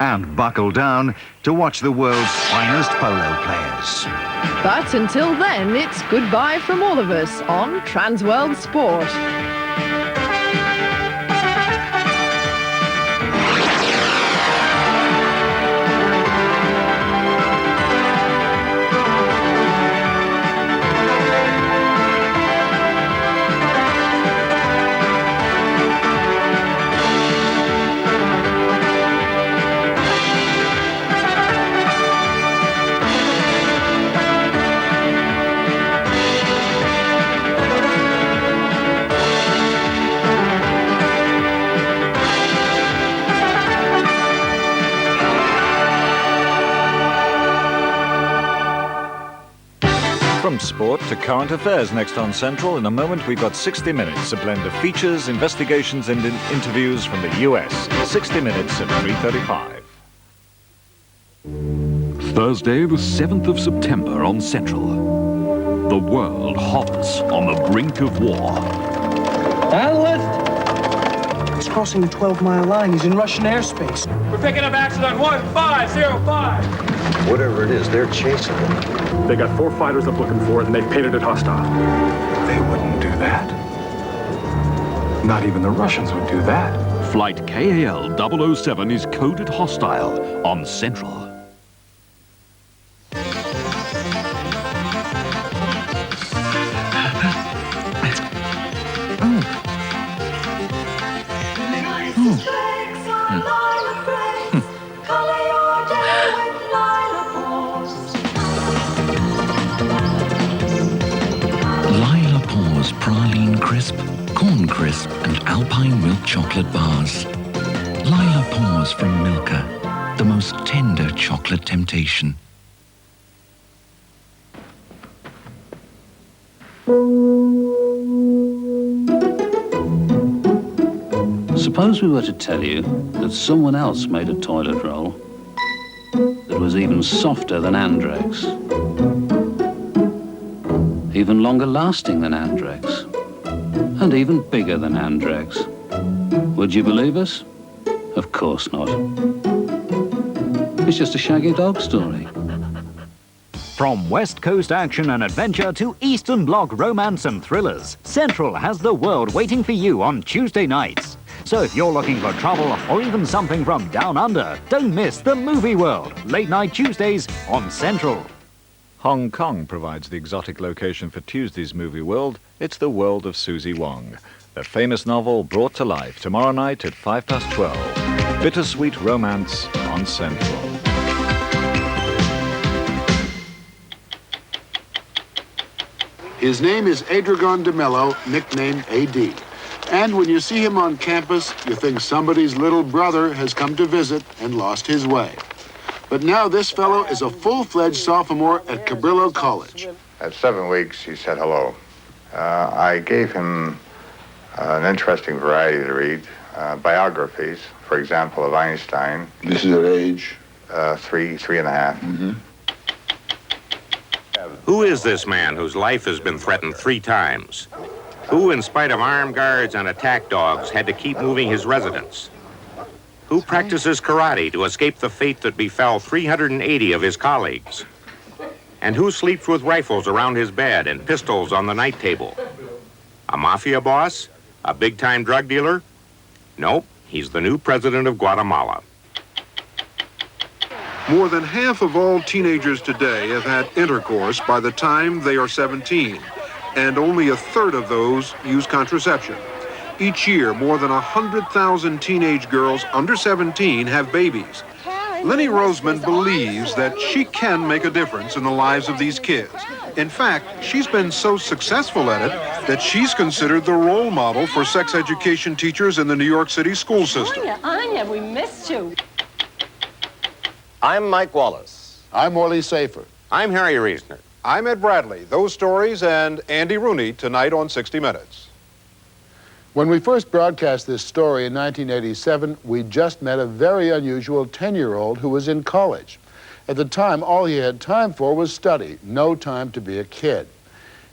and buckle down to watch the world's finest polo players. But until then, it's goodbye from all of us on Transworld Sport. From sport to current affairs next on Central. In a moment, we've got 60 Minutes, a blend of features, investigations and interviews from the US. 60 Minutes at 3:35. Thursday, the 7th of September on Central. The world hovers on the brink of war. Analyst! He's crossing the 12-mile line. He's in Russian airspace. We're picking up action on 1505. Whatever it is, they're chasing him. They got 4 fighters up looking for it, and they've painted it hostile. They wouldn't do that. Not even the Russians would do that. Flight KAL 007 is coded hostile on Central. Lila Paws Praline Crisp, Corn Crisp and Alpine Milk Chocolate Bars. Lila Paws from Milka, the most tender chocolate temptation. Suppose we were to tell you that someone else made a toilet roll that was even softer than Andrex, even longer lasting than Andrex, and even bigger than Andrex. Would you believe us? Of course not. It's just a shaggy dog story. From West Coast action and adventure to Eastern Bloc romance and thrillers, Central has the world waiting for you on Tuesday nights. So if you're looking for trouble or even something from down under, don't miss the movie world, late night Tuesdays on Central. Hong Kong provides the exotic location for Tuesday's movie world. It's the world of Susie Wong. The famous novel brought to life tomorrow night at 12:05. Bittersweet romance on Central. His name is Adragon de Mello, nicknamed AD. And when you see him on campus, you think somebody's little brother has come to visit and lost his way. But now this fellow is a full-fledged sophomore at Cabrillo College. At 7 weeks, he said hello. I gave him an interesting variety to read, biographies, for example, of Einstein. This is at age? 3.5. Mm-hmm. Who is this man whose life has been threatened 3 times? Who, in spite of armed guards and attack dogs, had to keep moving his residence? Who practices karate to escape the fate that befell 380 of his colleagues? And who sleeps with rifles around his bed and pistols on the night table? A mafia boss? A big-time drug dealer? Nope, he's the new president of Guatemala. More than half of all teenagers today have had intercourse by the time they are 17, and only a third of those use contraception. Each year, more than 100,000 teenage girls under 17 have babies. Lenny Roseman believes that she can make a difference in the lives of these kids. In fact, she's been so successful at it that she's considered the role model for sex education teachers in the New York City school system. Anya, we missed you. I'm Mike Wallace. I'm Orly Safer. I'm Harry Reisner. I'm Ed Bradley. Those stories and Andy Rooney tonight on 60 Minutes. When we first broadcast this story in 1987, we just met a very unusual 10-year-old who was in college. At the time, all he had time for was study, no time to be a kid.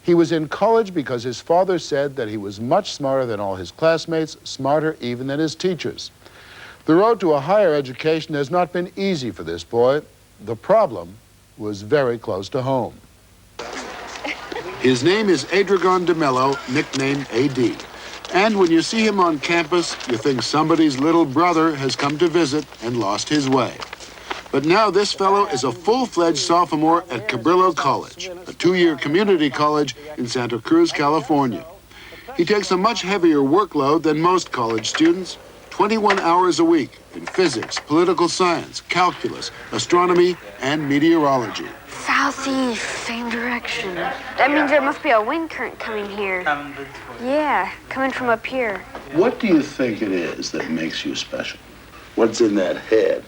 He was in college because his father said that he was much smarter than all his classmates, smarter even than his teachers. The road to a higher education has not been easy for this boy. The problem was very close to home. His name is Adragon DeMello, nicknamed AD. And when you see him on campus, you think somebody's little brother has come to visit and lost his way. But now this fellow is a full-fledged sophomore at Cabrillo College, a two-year community college in Santa Cruz, California. He takes a much heavier workload than most college students, 21 hours a week in physics, political science, calculus, astronomy, and meteorology. Southeast, same direction. That means there must be a wind current coming here. Yeah, coming from up here. What do you think it is that makes you special? What's in that head?